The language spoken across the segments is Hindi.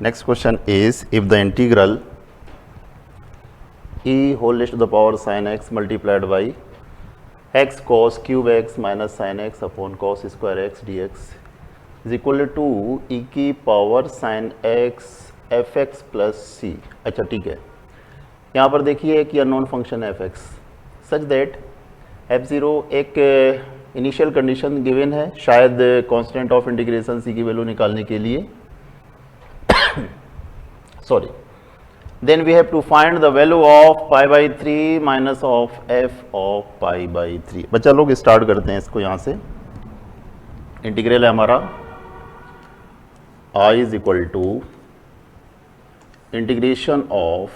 Next question is, if the integral e whole raised to the power sin x multiplied by x cos cube x minus sin x upon cos square x dx is equal to e की power sin x f x plus c. अच्छा ठीक है, यहाँ पर देखिए कि अननोन फंक्शन है f x such that f zero एक इनिशियल कंडीशन गिवन है, शायद कांस्टेंट ऑफ इंटीग्रेशन सी की वैल्यू निकालने के लिए sorry, then we have to find the value of pi by 3 minus of f of pi by 3। बच्चा लोग स्टार्ट करते हैं इसको, यहाँ से इंटीग्रल है हमारा i is equal to integration of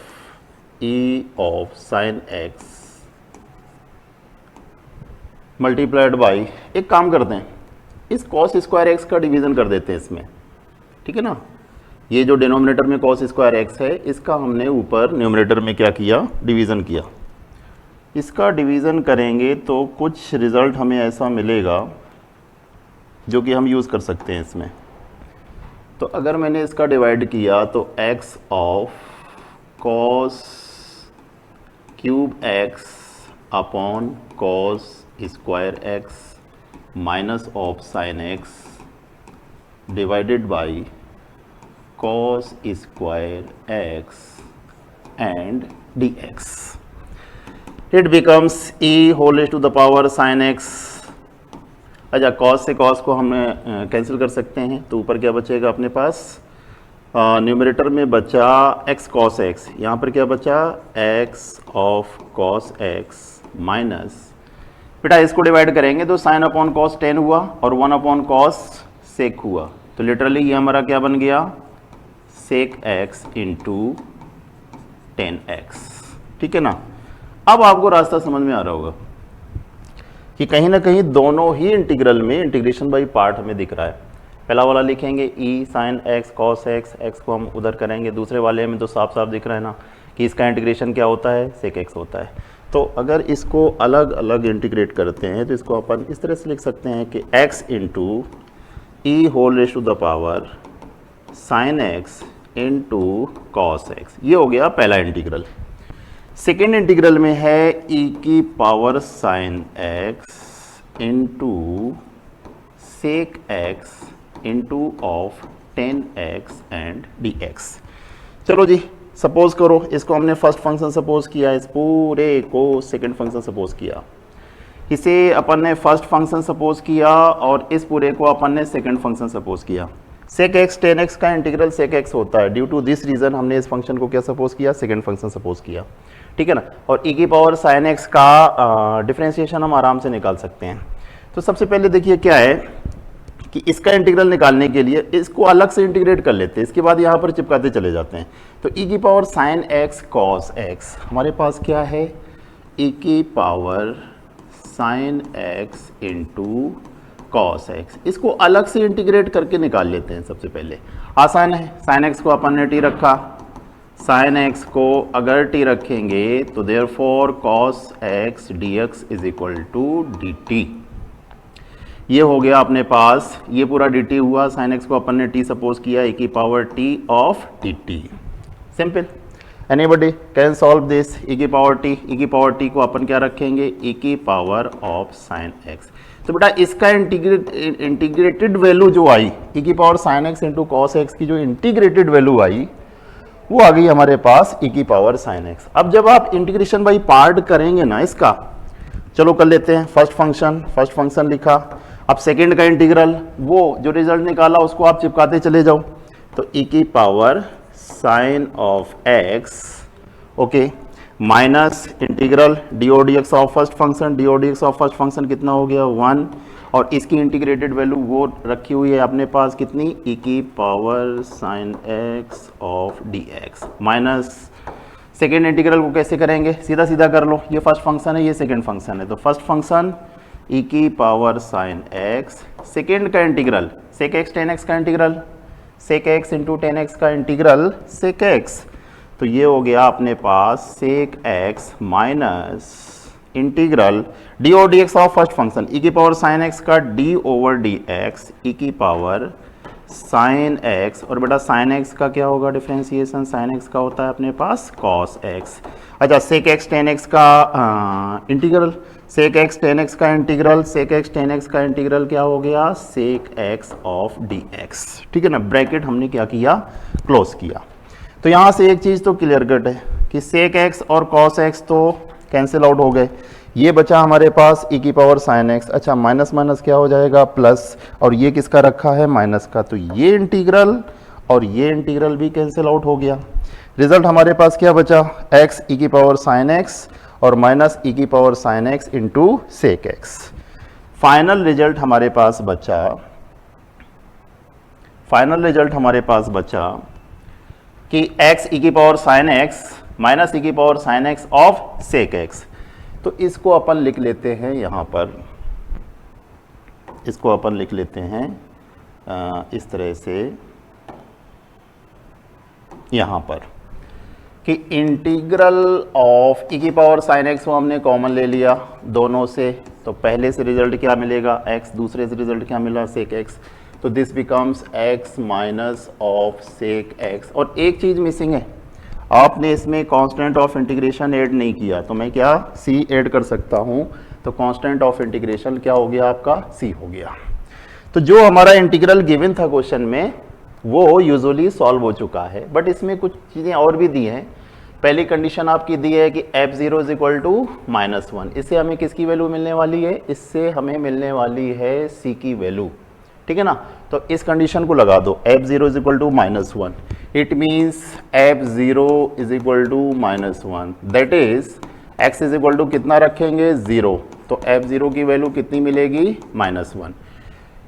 e of sine x multiplied by, एक काम करते हैं इस कॉस स्क्वायर एक्स का डिवीजन कर देते हैं इसमें, ठीक है ना। ये जो डिनोमिनेटर में कॉस स्क्वायर एक्स है इसका हमने ऊपर न्यूमरेटर में क्या किया, डिवीज़न किया। इसका डिवीज़न करेंगे तो कुछ रिज़ल्ट हमें ऐसा मिलेगा जो कि हम यूज़ कर सकते हैं इसमें। तो अगर मैंने इसका डिवाइड किया तो x of cos cube x upon cos square x minus of sine x divided by cos square x and dx, it becomes e whole raised to the power sin x। अच्छा cos से cos को हम कैंसिल कर सकते हैं, तो ऊपर क्या बचेगा अपने पास, न्यूमरेटर में बचा x cos x, यहाँ पर क्या बचा x of cos x minus, बेटा इसको डिवाइड करेंगे तो sin अपॉन cos 10 हुआ और 1 अपॉन cos sec हुआ, तो लिटरली ये हमारा क्या बन गया, sec x इंटू 10x, ठीक है ना। अब आपको रास्ता समझ में आ रहा होगा कि कहीं ना कहीं दोनों ही इंटीग्रल में इंटीग्रेशन बाई पार्ट हमें दिख रहा है। पहला वाला लिखेंगे e sin x cos x, x को हम उधर करेंगे, दूसरे वाले में तो साफ साफ दिख रहा है ना कि इसका इंटीग्रेशन क्या होता है, sec x होता है। तो अगर इसको अलग अलग इंटीग्रेट करते हैं तो इसको अपन इस तरह से लिख सकते हैं कि x into e whole raise to the power sine x into cos x, ये हो गया पहला इंटीग्रल। सेकेंड इंटीग्रल में है e की power sine x into sec x into of 10x and dx। चलो जी, सपोज करो इसको हमने फर्स्ट फंक्शन सपोज किया, इस पूरे को सेकेंड फंक्शन सपोज किया, इसे अपन ने फर्स्ट फंक्शन सपोज किया और इस पूरे को अपन ने सेकेंड फंक्शन सपोज किया। sec x 10x का इंटीग्रल sec x होता है, ड्यू टू दिस रीजन हमने इस फंक्शन को क्या सपोज किया, सेकेंड फंक्शन सपोज किया, ठीक है ना। और e की पावर sin x का डिफरेंशिएशन हम आराम से निकाल सकते हैं। तो सबसे पहले देखिए क्या है कि इसका इंटीग्रल निकालने के लिए इसको अलग से इंटीग्रेट कर लेते हैं, इसके बाद यहाँ पर चिपकाते चले जाते हैं। तो e की power sin x cos x, हमारे पास क्या है, e की power sin x into cos x, इसको अलग से इंटीग्रेट करके निकाल लेते हैं। सबसे पहले आसान है, sin x को अपन ने t रखा, sin x को अगर t रखेंगे तो therefore cos x dx is equal to dt, ये हो गया अपने पास, ये पूरा dt हुआ, sin x को अपन ने t सपोज किया, e की power t of dt। Simple, anybody can solve this, e की पावर t को अपन क्या रखेंगे, e की पावर ऑफ sin x। तो बेटा इसका इंटीग्रेटेड वैल्यू जो आई, e की power sin x into cos x की जो इंटीग्रेटेड वैल्यू आई वो आ गई हमारे पास e की पावर sin x। अब जब आप इंटीग्रेशन बाई पार्ट करेंगे ना इसका, चलो कर लेते हैं। फर्स्ट फंक्शन लिखा, अब सेकेंड का इंटीग्रल, वो जो रिजल्ट निकाला उसको आप चिपकाते चले जाओ। तो e की power sine of x, okay, minus integral d o d x of first function कितना हो गया 1, और इसकी इंटीग्रेटेड वैल्यू वो रखी हुई है अपने पास कितनी, e की power sine x of dx, minus second integral को कैसे करेंगे, सीधा सीधा कर लो, ये फर्स्ट फंक्शन है, ये सेकेंड फंक्शन है, तो फर्स्ट फंक्शन e की पावर साइन x, सेकेंड का इंटीग्रल सेक x 10x का इंटीग्रल, सेक x इंटू 10x का इंटीग्रल सेक x, तो ये हो गया अपने पास sec x minus integral d over d x of first function, e की पावर साइन एक्स का d over d x, e की पावर साइन एक्स, और बेटा साइन एक्स का क्या होगा डिफ्रेंसिएशन, साइन एक्स का होता है अपने पास कॉस एक्स। अच्छा सेक एक्स टेन एक्स का integral, sec x tan x का integral, sec x tan x का इंटीग्रल क्या हो गया, sec x of d x, ठीक है ना। ब्रैकेट हमने क्या किया, क्लोज किया। तो यहाँ से एक चीज़ तो क्लियर कट है कि सेक एक्स और कॉस एक्स तो कैंसिल आउट हो गए, ये बचा हमारे पास e की पावर साइन एक्स। अच्छा माइनस माइनस क्या हो जाएगा प्लस, और ये किसका रखा है, माइनस का, तो ये इंटीग्रल और ये इंटीग्रल भी कैंसिल आउट हो गया। रिजल्ट हमारे पास क्या बचा, x e की पावर साइन एक्स और माइनस e की power sine x into sec x. Final result हमारे पास बचा, फाइनल रिजल्ट हमारे पास बचा कि x e की power sine x minus e की power sine x of sec x. तो इसको अपन लिख लेते हैं यहाँ पर, इसको अपन लिख लेते हैं इस तरह से यहाँ पर कि इंटीग्रल ऑफ e की पावर साइन एक्स को हमने कॉमन ले लिया दोनों से, तो पहले से रिजल्ट क्या मिलेगा x, दूसरे से रिजल्ट क्या मिला सेक x, तो this becomes x minus of sec x। और एक चीज़ मिसिंग है, आपने इसमें कांस्टेंट ऑफ इंटीग्रेशन ऐड नहीं किया, तो मैं क्या c ऐड कर सकता हूँ, तो कांस्टेंट ऑफ इंटीग्रेशन क्या हो गया आपका c हो गया। तो जो हमारा इंटीग्रल गिवन था क्वेश्चन में वो यूजुअली सॉल्व हो चुका है, बट इसमें कुछ चीज़ें और भी दी हैं। पहली कंडीशन आपकी दी है कि f0 इज इक्वल टू -1, इससे हमें किसकी वैल्यू मिलने वाली है, इससे हमें मिलने वाली है c की वैल्यू, ठीक है ना। तो इस कंडीशन को लगा दो, f0 is equal to -1, it means f0 is equal to -1, that is x is equal to कितना रखेंगे 0, तो f0 की वैल्यू कितनी मिलेगी -1।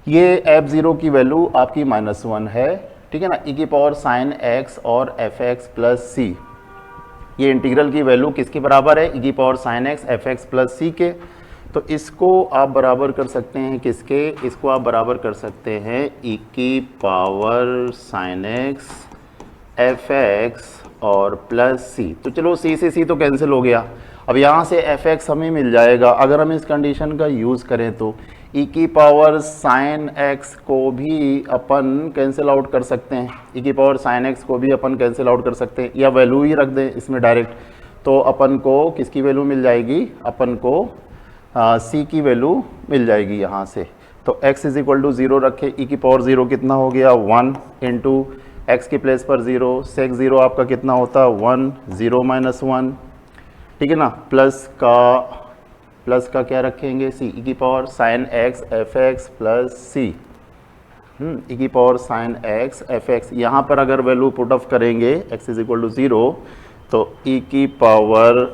ये f0 की वैल्यू आपकी -1 है, ठीक है ना। e की पावर साइन x और fx प्लस c, ये इंटीग्रल की वैल्यू किसके बराबर है, e की power sine x fx plus c के। तो इसको आप बराबर कर सकते हैं किसके, इसको आप बराबर कर सकते हैं e की पावर साइन x fx और प्लस c। तो चलो c से c तो कैंसिल हो गया, अब यहाँ से fx हमें मिल जाएगा। अगर हम इस कंडीशन का यूज़ करें तो e की पावर साइन x को भी अपन कैंसिल आउट कर सकते हैं, e की पावर साइन x को भी अपन कैंसिल आउट कर सकते हैं, या वैल्यू ही रख दें इसमें डायरेक्ट, तो अपन को किसकी वैल्यू मिल जाएगी, अपन को c की वैल्यू मिल जाएगी यहाँ से। तो x इज इक्वल टू 0 रखे, e की पावर 0 कितना हो गया 1 इंटू एक्स के प्लेस पर 0, सेक 0 आपका कितना होता है 1, 0 माइनस 1, ठीक है ना। प्लस का क्या रखेंगे c, e की power sine x fx plus c, e की पावर साइन x fx। यहाँ पर अगर वैल्यू पुट ऑफ करेंगे x इज इक्वल टू 0, तो e की पावर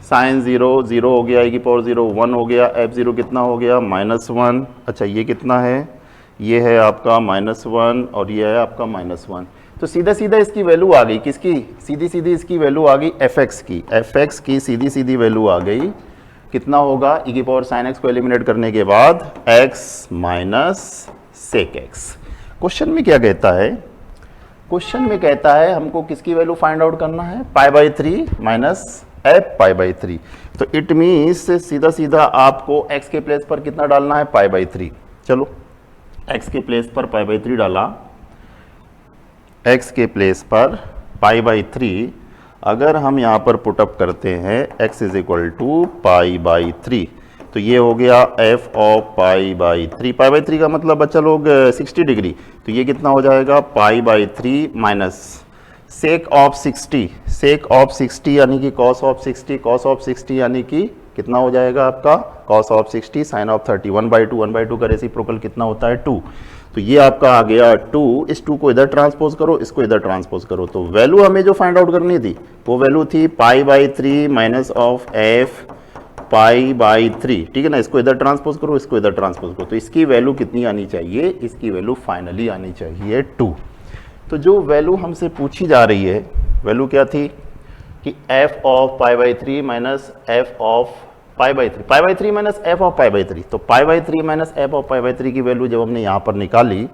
साइन 0 0 हो गया, e की पावर 0 1 हो गया, f0 कितना हो गया -1। अच्छा ये कितना है, ये है आपका -1 और ये है आपका -1। तो सीधा सीधा इसकी वैल्यू आ गई किसकी, सीधी सीधी इसकी वैल्यू आ गई fx की सीधी सीधी वैल्यू आ गई, कितना होगा e की पावर साइन x को एलिमिनेट करने के बाद x minus sec x। Question में क्या कहता है, क्वेश्चन में कहता है हमको किसकी वैल्यू फाइंड आउट करना है, π/3 माइनस f π/3। तो इट मीन्स सीधा सीधा आपको x के प्लेस पर कितना डालना है π/3। चलो x के प्लेस पर π/3 डाला, x के प्लेस पर π/3 अगर हम यहाँ पर पुटअप करते हैं x इज इक्वल टू π/3, तो ये हो गया f ऑफ π/3। π/3 का मतलब बच्चा लोग 60 डिग्री, तो ये कितना हो जाएगा π/3 minus sec of 60, sec of 60 यानी कि कॉस ऑफ 60, कॉस ऑफ 60 यानी कि कितना हो जाएगा आपका कॉस ऑफ 60 साइन ऑफ 30, 1/2, 1/2 का रेसिप्रोकल कितना होता है 2। तो ये आपका आ गया 2, इस 2 को इधर ट्रांसपोज करो, इसको इधर ट्रांसपोज करो, तो वैल्यू हमें जो फाइंड आउट करनी थी वो वैल्यू थी π/3 माइनस ऑफ f π/3, ठीक है ना। इसको इधर ट्रांसपोज करो, इसको इधर ट्रांसपोज करो, तो इसकी वैल्यू कितनी आनी चाहिए, इसकी वैल्यू फाइनली आनी चाहिए 2। तो जो वैल्यू हमसे पूछी जा रही है वैल्यू क्या थी कि f of π/3 minus f of π/3 minus f of π/3। तो π/3 माइनस f ऑफ π/3 की वैल्यू जब हमने यहाँ पर निकाली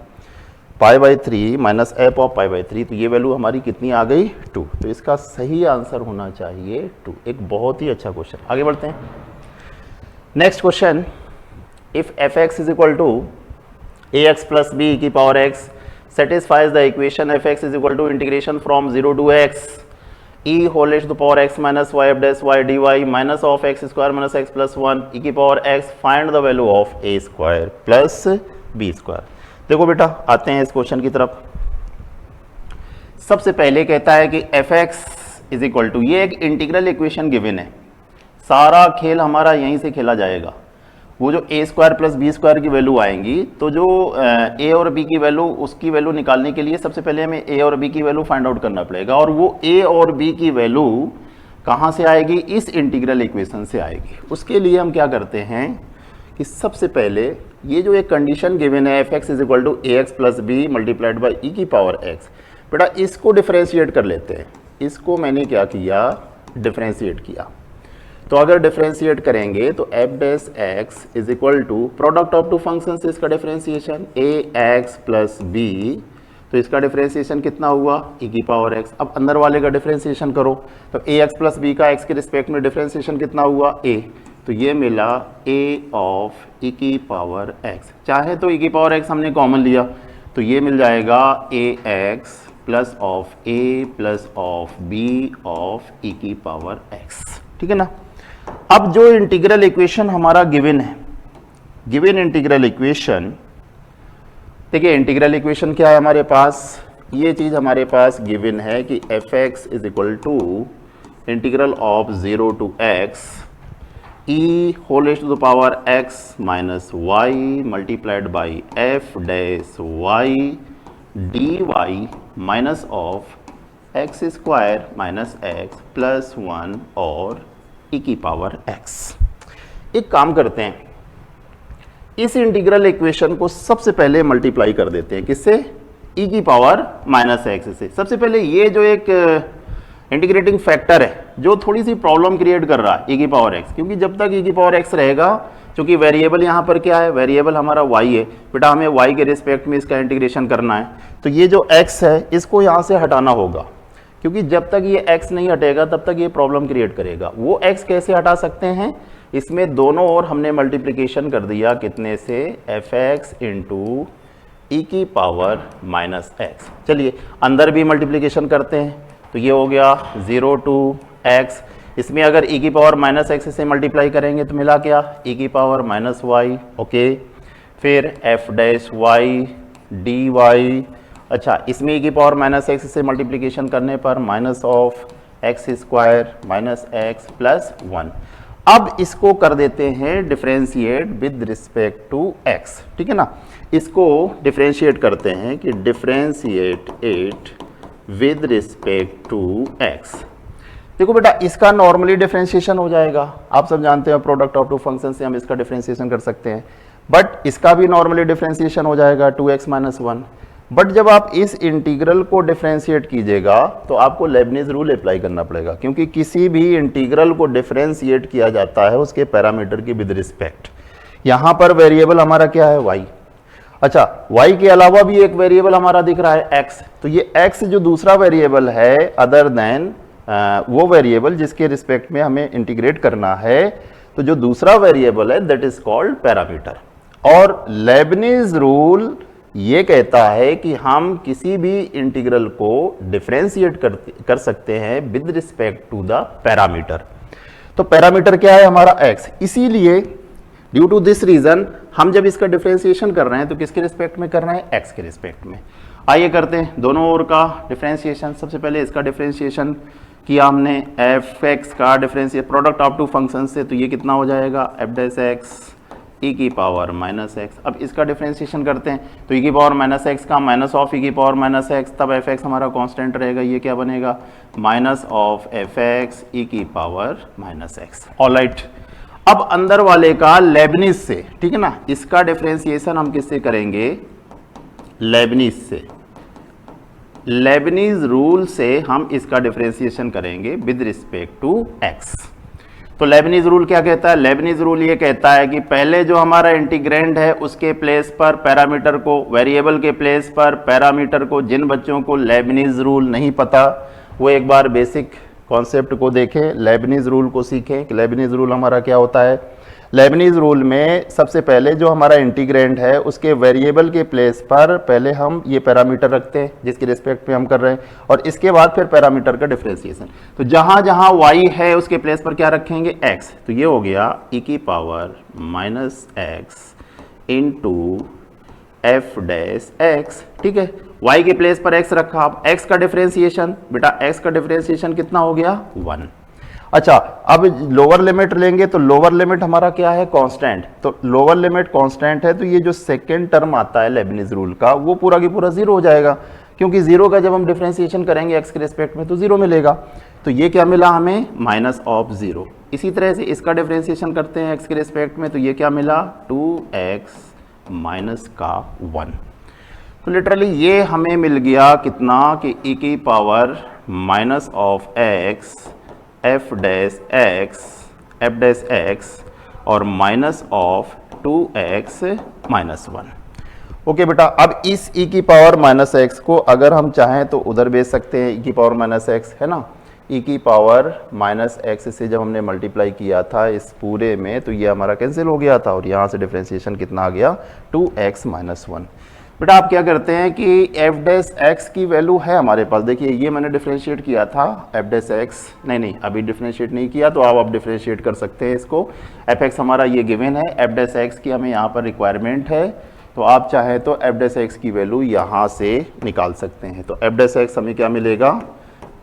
π/3 माइनस f ऑफ π/3, तो ये वैल्यू हमारी कितनी आ गई 2। तो इसका सही आंसर होना चाहिए 2। एक बहुत ही अच्छा क्वेश्चन, आगे बढ़ते हैं। Next question, if fx is equal to ax plus b e की power x satisfies the equation fx is equal to integration from 0 to x e whole raised to the power x minus y f dash y dy minus of x square minus x plus 1 e की power x find the value of a square plus b square। देखो बेटा आते हैं इस क्वेश्चन की तरफ। सबसे पहले कहता है कि fx इज इक्वल टू, ये एक इंटीग्रल इक्वेशन गिवन है, सारा खेल हमारा यहीं से खेला जाएगा। वो जो a square plus b square की वैल्यू आएंगी, तो जो a और b की वैल्यू, उसकी वैल्यू निकालने के लिए सबसे पहले हमें a और b की वैल्यू फाइंड आउट करना पड़ेगा। और वो a और b की वैल्यू कहाँ से आएगी? इस इंटीग्रल इक्वेशन से आएगी। उसके लिए हम क्या करते हैं कि सबसे पहले ये जो एक कंडीशन गिवन है fx is equal to ax plus b multiplied by e की पावर x, बेटा इसको डिफ्रेंशिएट कर लेते हैं। इसको मैंने क्या किया? डिफ्रेंशिएट किया। तो अगर डिफरेंशिएट करेंगे तो f dash x is equal to product of two function से इसका differentiation a x plus b, तो इसका डिफरेंशिएशन कितना हुआ? ई की पावर एक्स। अब अंदर वाले का डिफरेंशिएशन करो, तो ए एक्स प्लस बी का एक्स के रिस्पेक्ट में डिफरेंशिएशन कितना हुआ? ए, तो ये मिला ए ऑफ ई की पावर एक्स। चाहे तो ई की पावर एक्स हमने कॉमन लिया, तो ये मिल जाएगा a x plus of a plus of b of e की पावर एक्स। ठीक है ना। अब जो इंटीग्रल इक्वेशन हमारा गिवन है, गिवन इंटीग्रल इक्वेशन, देखिए इंटीग्रल इक्वेशन क्या है हमारे पास? ये चीज हमारे पास गिवन है कि f x is equal to integral of 0 to x e whole raised to the power x minus y multiplied by f dash y d y minus of x square minus x plus 1 और ई की पावर x। एक काम करते हैं, इस इंटीग्रल इक्वेशन को सबसे पहले मल्टीप्लाई कर देते हैं। किससे? ई की पावर माइनस एक्स से। सबसे पहले ये जो एक इंटीग्रेटिंग फैक्टर है जो थोड़ी सी प्रॉब्लम क्रिएट कर रहा है, ई की पावर x, क्योंकि जब तक ई की पावर x रहेगा, क्योंकि वेरिएबल यहाँ पर क्या है? वेरिएबल हमारा y है बेटा, हमें y के रिस्पेक्ट में इसका इंटीग्रेशन करना है। तो ये जो x है इसको यहाँ से हटाना होगा, क्योंकि जब तक ये x नहीं हटेगा तब तक ये प्रॉब्लम क्रिएट करेगा। वो x कैसे हटा सकते हैं? इसमें दोनों ओर हमने मल्टीप्लिकेशन कर दिया, कितने से? एफ एक्स इंटू ई की पावर माइनस एक्स। चलिए अंदर भी मल्टीप्लिकेशन करते हैं, तो ये हो गया 0 टू x। इसमें अगर ई की पावर माइनस एक्स से मल्टीप्लाई करेंगे तो मिला क्या? ई की पावर माइनस वाई। ओके, फिर f dash y d y. अच्छा, इसमें ई की पावर माइनस एक्स से मल्टीप्लिकेशन करने पर minus of x square minus x plus 1। अब इसको कर देते हैं differentiate with respect to x. ठीक है ना। इसको डिफरेंशिएट करते हैं कि differentiate it with respect to x. देखो बेटा इसका नॉर्मली डिफरेंशिएशन हो जाएगा, आप सब जानते हैं प्रोडक्ट ऑफ टू फंक्शन से हम इसका डिफरेंशिएशन कर सकते हैं, बट इसका भी नॉर्मली डिफरेंशिएशन हो जाएगा 2x माइनस 1। बट जब आप इस इंटीग्रल को डिफरेंशिएट कीजिएगा तो आपको लेबनीज रूल अप्लाई करना पड़ेगा, क्योंकि किसी भी इंटीग्रल को डिफरेंशिएट किया जाता है उसके पैरामीटर की विद रिस्पेक्ट। यहाँ पर वेरिएबल हमारा क्या है? y। अच्छा, y के अलावा भी एक वेरिएबल हमारा दिख रहा है x, तो ये x जो दूसरा वेरिएबल है अदर देन वो वेरिएबल जिसके रिस्पेक्ट में हमें इंटीग्रेट करना है, तो जो दूसरा वेरिएबल है दैट इज कॉल्ड पैरामीटर। और लेबनीज रूल ये कहता है कि हम किसी भी इंटीग्रल को डिफरेंशिएट कर सकते हैं with respect to the parameter. तो पैरामीटर क्या है हमारा? x। इसीलिए ड्यू टू दिस रीजन हम जब इसका डिफरेंशिएशन कर रहे हैं तो किसके रिस्पेक्ट में कर रहे हैं? x के रिस्पेक्ट में। आइए करते हैं दोनों ओर का डिफरेंशिएशन। सबसे पहले इसका डिफरेंशिएशन किया हमने, एफ एक्स का differentiate product of two function से, तो ये कितना हो जाएगा? एफ डैश एक्स ई की पावर माइनस एक्स। अब इसका डिफरेंशिएशन करते हैं, तो ई की पावर माइनस एक्स का माइनस ऑफ ई की पावर माइनस एक्स, तब एफ एक्स हमारा कांस्टेंट रहेगा, ये क्या बनेगा? Minus of F x e की पावर माइनस एक्स। ऑलराइट, अब अंदर वाले का लेबनीज से, ठीक है ना, इसका डिफरेंशिएशन हम किससे करेंगे? लेबनीज से। लेबनीज रूल से हम इसका डिफरेंशिएशन करेंगे विद रिस्पेक्ट टू एक्स। तो लेबनीज रूल क्या कहता है? लेबनीज रूल ये कहता है कि पहले जो हमारा इंटीग्रेंड है उसके प्लेस पर पैरामीटर को, वेरिएबल के प्लेस पर पैरामीटर को, जिन बच्चों को लेबनीज रूल नहीं पता वो एक बार बेसिक कॉन्सेप्ट को देखें, लेबनीज रूल को सीखें कि लेबनीज रूल हमारा क्या होता है। लेबनीज रूल में सबसे पहले जो हमारा इंटीग्रेंड है उसके वेरिएबल के प्लेस पर पहले हम ये पैरामीटर रखते हैं जिसके रिस्पेक्ट में हम कर रहे हैं, और इसके बाद फिर पैरामीटर का डिफरेंशिएशन। तो जहां जहां y है उसके प्लेस पर क्या रखेंगे, x। तो ये हो गया e की power minus x into F dash x. ठीक है, y के प्लेस पर x रखा, अब x का डिफरेंशिएशन, बेटा x का डिफरेंशिएशन कितना हो गया, 1। अच्छा, अब लोअर लिमिट लेंगे तो लोअर लिमिट हमारा क्या है, कांस्टेंट। तो लोअर लिमिट कांस्टेंट है तो ये जो सेकंड टर्म आता है लेबनीज रूल का वो पूरा की पूरा जीरो हो जाएगा, क्योंकि जीरो का जब हम डिफरेंशिएशन करेंगे x के रिस्पेक्ट में तो जीरो मिलेगा। तो ये क्या मिला हमें, माइनस ऑफ जीरो। इसी तरह से इसका डिफरेंशिएशन करते हैं x के रिस्पेक्ट में, तो ये क्या मिला, 2x माइनस का 1। तो लिटरली ये हमें मिल गया कितना कि e की power minus of x f dash x और minus of 2x minus 1। Okay बेटा, अब इस e की पावर माइनस एक्स को अगर हम चाहें तो उधर भेज सकते हैं, e की पावर माइनस एक्स है ना, e की पावर माइनस एक्स से जब हमने मल्टीप्लाई किया था इस पूरे में तो ये हमारा कैंसिल हो गया था, और यहाँ से डिफरेंशिएशन कितना आ गया, 2x माइनस 1। बेटा आप क्या करते हैं कि एफ डैश एक्स की वैल्यू है हमारे पास, देखिए ये मैंने डिफरेंशिएट किया था एफ डैश एक्स, नहीं अभी डिफरेंशिएट नहीं किया, तो आप डिफरेंशिएट कर सकते हैं इसको। एफ एक्स हमारा ये गिवन है, एफ डैश एक्स की हमें यहाँ पर रिक्वायरमेंट है, तो आप चाहें तो एफ डैश एक्स की वैल्यू यहाँ से निकाल सकते हैं। तो एफ डैश एक्स हमें क्या मिलेगा,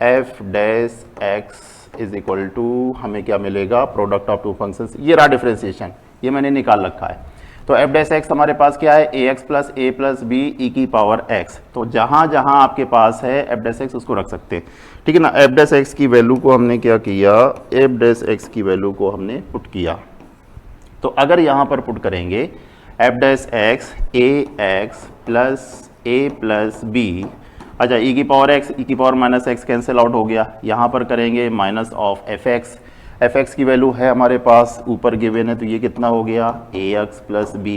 f dash x is equal to हमें क्या मिलेगा, प्रोडक्ट ऑफ टू फंक्शंस, ये रहा डिफरेंशिएशन, ये मैंने निकाल रखा है। तो एफ डैश एक्स हमारे पास क्या है, ए एक्स प्लस ए प्लस बी ई की पावर एक्स। तो जहां जहां आपके पास है एफ डैश एक्स उसको रख सकते हैं, ठीक है ना। एफ डैश एक्स की वैल्यू को हमने क्या किया, एफ डैश एक्स की वैल्यू को हमने पुट किया। तो अगर यहां पर पुट करेंगे एफ डैश एक्स ए एक्स प्लस बी, अच्छा ई की पावर एक्स ई की power minus x cancel out हो गया, यहाँ पर करेंगे minus of F x, F x की वैल्यू है हमारे पास ऊपर गिवन है, तो ये कितना हो गया, ए एक्स प्लस बी,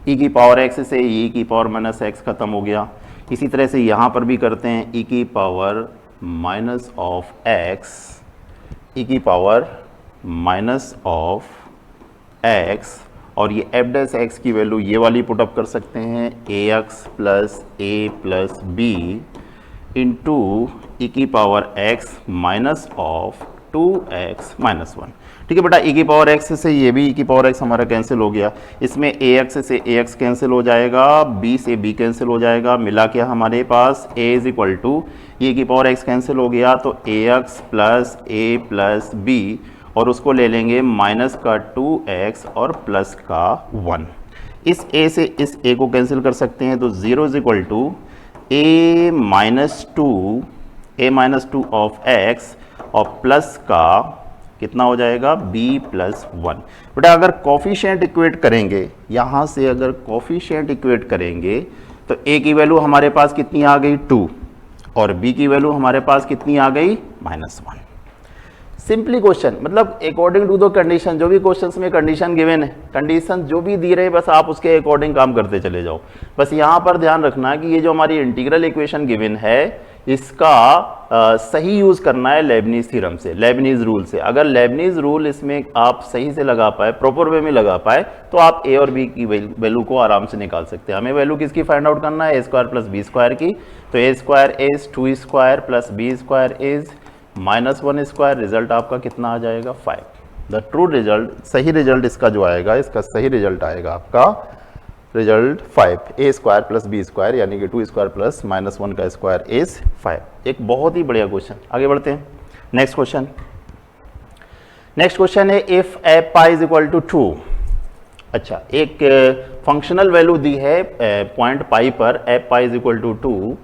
ई की पावर एक्स से ई की पावर माइनस एक्स खत्म हो गया। इसी तरह से यहाँ पर भी करते हैं, ई की power minus of x e की पावर माइनस ऑफ एक्स, और ये एफ डैश एक्स की वैल्यू ये वाली पुटअप कर सकते हैं, ए एक्स प्लस बी इंटू ई की power x minus of 2x minus 1। ठीक है बेटा, e की पावर x से ये भी e की पावर x हमारा कैंसिल हो गया, इसमें ax से ax कैंसिल हो जाएगा, b से b कैंसिल हो जाएगा, मिला क्या हमारे पास a is equal to e की पावर x कैंसिल हो गया तो ax plus a plus b, और उसको ले लेंगे माइनस का 2x और प्लस का 1। इस a से इस a को कैंसिल कर सकते हैं, तो 0 is equal to a minus two of x और प्लस का कितना हो जाएगा, b प्लस 1। बेटा अगर कोफिशिएंट इक्वेट करेंगे, यहाँ से अगर कोफिशिएंट इक्वेट करेंगे तो a की वैल्यू हमारे पास कितनी आ गई, 2, और b की वैल्यू हमारे पास कितनी आ गई, माइनस 1। सिंपली क्वेश्चन, मतलब अकॉर्डिंग टू द कंडीशन, जो भी क्वेश्चंस में कंडीशन गिवन है, कंडीशन जो भी दी रहे बस आप उसके अकॉर्डिंग काम करते चले जाओ। बस यहाँ पर ध्यान रखना कि ये जो हमारी इंटीग्रल इक्वेशन गिवन है इसका सही यूज करना है लेबनीज थ्योरम से, लेबनीज रूल से। अगर लेबनीज रूल इसमें आप सही से लगा पाए, प्रॉपर वे में लगा पाए, तो आप ए और बी की वैल्यू को आराम से निकाल सकते हैं। हमें वैल्यू किसकी फाइंड आउट करना है, a square plus b square की। तो a square is 2 square plus b square is minus 1 square, result आपका कितना आ जाएगा, 5। द ट्रू रिजल्ट, सही रिजल्ट इसका जो आएगा, इसका सही रिजल्ट आएगा आपका result 5, a square plus b square, यानी कि 2 स्क्वायर प्लस माइनस 1 का स्क्वायर इज 5। एक बहुत ही बढ़िया क्वेश्चन। आगे बढ़ते हैं, नेक्स्ट क्वेश्चन। नेक्स्ट क्वेश्चन है if f pi is equal to 2। अच्छा, एक फंक्शनल वैल्यू दी है पॉइंट पाई पर, f pi is equal to 2,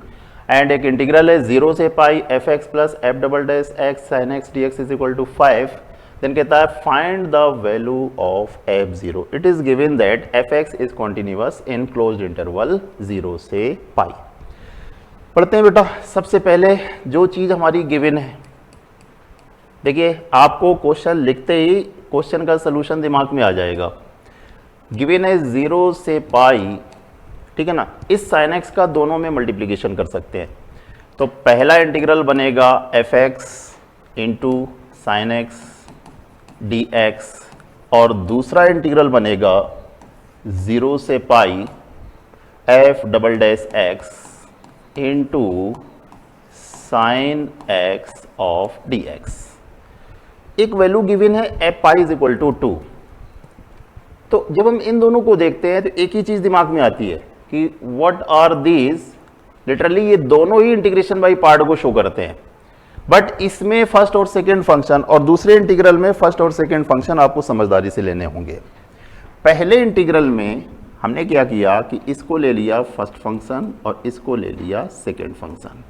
and एक इंटीग्रल है 0 से pi f x plus f double dash x sine x d x is equal to 5। Then कहता है find the value of f0। It is given that fx is continuous in closed interval 0 से पाई। पढ़ते हैं बेटा, सबसे पहले जो चीज हमारी गिवन है, देखिए आपको क्वेश्चन लिखते ही क्वेश्चन का सलूशन दिमाग में आ जाएगा। गिवन है 0 से पाई, ठीक है ना, इस साइन एक्स का दोनों में मल्टीप्लीकेशन कर सकते हैं। तो पहला इंटीग्रल बनेगा fx into sine x dx, और दूसरा इंटीग्रल बनेगा 0 से pi f double dash x into sine x of d x. एक वैल्यू गिवन है f pi is equal to 2। तो जब हम इन दोनों को देखते हैं तो एक ही चीज दिमाग में आती है कि व्हाट आर दीज, लिटरली ये दोनों ही इंटीग्रेशन बाई पार्ट को शो करते हैं, बट इसमें फर्स्ट और सेकंड फंक्शन और दूसरे इंटीग्रल में फर्स्ट और सेकंड फंक्शन आपको समझदारी से लेने होंगे। पहले इंटीग्रल में हमने क्या किया कि इसको ले लिया फर्स्ट फंक्शन और इसको ले लिया सेकंड फंक्शन,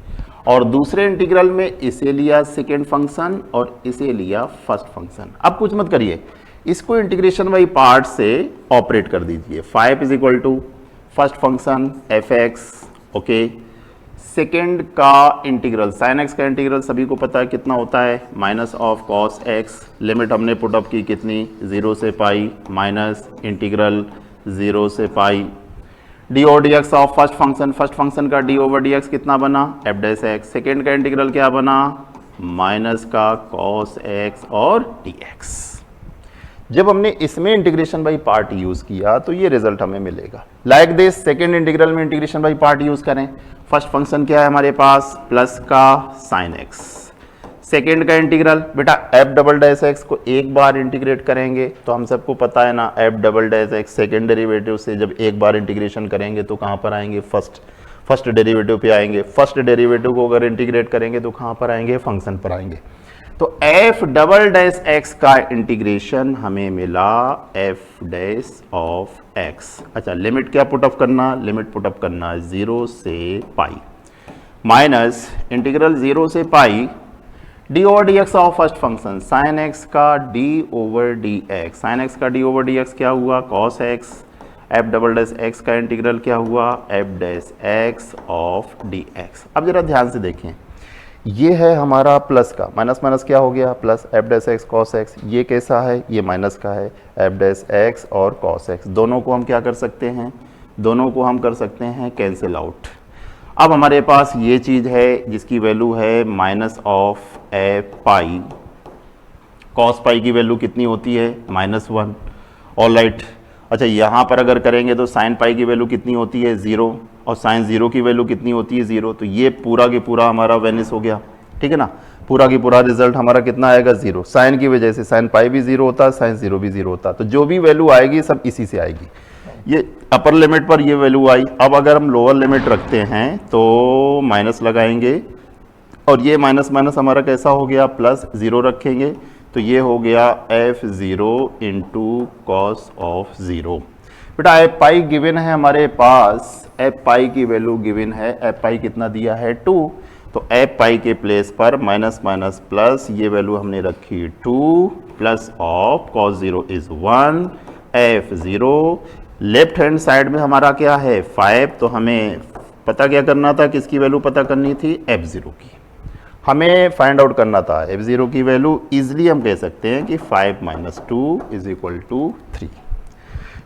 और दूसरे इंटीग्रल में इसे लिया सेकंड फंक्शन और इसे लिया फर्स्ट फंक्शन। अब कुछ मत करिए, इसको इंटीग्रेशन बाई पार्ट से ऑपरेट कर दीजिए। 5 is equal to first function f x, okay, second का इंटीग्रल साइन एक्स का इंटीग्रल सभी को पता है कितना होता है, minus of cos x. Limit हमने पुट अप की कितनी, 0 से पाई माइनस इंटीग्रल 0 से pi d over d x of first function का डी ओवर डी एक्स कितना बना, एफ डैश एक्स। सेकेंड का इंटीग्रल क्या बना, माइनस का कॉस एक्स और डी एक्स। जब हमने इसमें इंटीग्रेशन बाई पार्ट यूज किया तो ये रिजल्ट हमें मिलेगा। लाइक दिस सेकेंड इंटीग्रल में इंटीग्रेशन बाई पार्ट यूज करें। फर्स्ट फंक्शन क्या है हमारे पास, प्लस का साइन एक्स। सेकेंड का इंटीग्रल बेटा एफ डबल डैश एक्स को एक बार इंटीग्रेट करेंगे तो हम सबको पता है ना, F double dash x second derivative से जब एक बार इंटीग्रेशन करेंगे तो कहाँ पर आएंगे, फर्स्ट डेरिवेटिव पे आएंगे। फर्स्ट डेरिवेटिव को अगर इंटीग्रेट करेंगे तो कहाँ पर आएंगे, फंक्शन पर आएंगे। तो एफ डबल डैश एक्स का इंटीग्रेशन हमें मिला एफ डैश ऑफ एक्स। अच्छा, लिमिट क्या पुटअप करना, लिमिट पुटअप करना 0 से पाई माइनस इंटीग्रल 0 से pi d over d x of first function sine x का d over d x. Sine x का डी ओवर डी एक्स क्या हुआ, cos x. F double dash x का इंटीग्रल क्या हुआ, f dash x of d x. अब जरा ध्यान से देखें, ये है हमारा प्लस का, माइनस माइनस क्या हो गया, plus F dash x cos x. ये कैसा है, ये माइनस का है, एफ डैश एक्स और कॉस एक्स। दोनों को हम क्या कर सकते हैं, दोनों को हम कर सकते हैं कैंसिल आउट। अब हमारे पास ये चीज़ है जिसकी वैल्यू है minus of F pi. Cos pi की वैल्यू कितनी होती है, -1। All right. अच्छा, यहाँ पर अगर करेंगे तो साइन पाई की वैल्यू कितनी होती है, 0, और साइन 0 की वैल्यू कितनी होती है, 0। तो ये पूरा की पूरा हमारा वेनिस हो गया, ठीक है ना। पूरा की पूरा रिजल्ट हमारा कितना आएगा, 0। साइन की वजह से साइन पाई भी 0 होता है, साइन 0 भी 0 होता है। तो जो भी वैल्यू आएगी सब इसी से आएगी। ये अपर लिमिट पर ये वैल्यू आई। अब अगर हम लोअर लिमिट रखते हैं तो माइनस लगाएंगे, और ये माइनस माइनस हमारा कैसा हो गया, प्लस 0 रखेंगे तो ये हो गया f0 इंटू कॉस ऑफ 0। बेटा एफ पाई गिवन है हमारे पास, एफ पाई की वैल्यू गिवन है, एफ पाई कितना दिया है, 2। तो एफ पाई के प्लेस पर माइनस माइनस प्लस, ये वैल्यू हमने रखी 2 plus of cos 0 is 1, f0। Left hand side में हमारा क्या है, 5। तो हमें पता क्या करना था, किसकी वैल्यू पता करनी थी, f0 की हमें फाइंड आउट करना था। f0 की वैल्यू इजिली हम कह सकते हैं कि 5 - 2 = 3।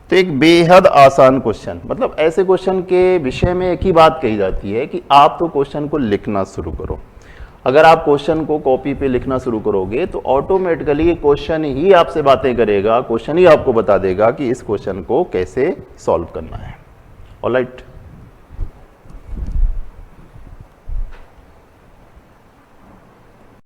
तो एक बेहद आसान क्वेश्चन, मतलब ऐसे क्वेश्चन के विषय में एक ही बात कही जाती है कि आप तो क्वेश्चन को लिखना शुरू करो। अगर आप क्वेश्चन को कॉपी पे लिखना शुरू करोगे तो ऑटोमेटिकली क्वेश्चन ही आपसे बातें करेगा, क्वेश्चन ही आपको बता देगा कि इस क्वेश्चन को कैसे सॉल्व करना है। ऑलराइट।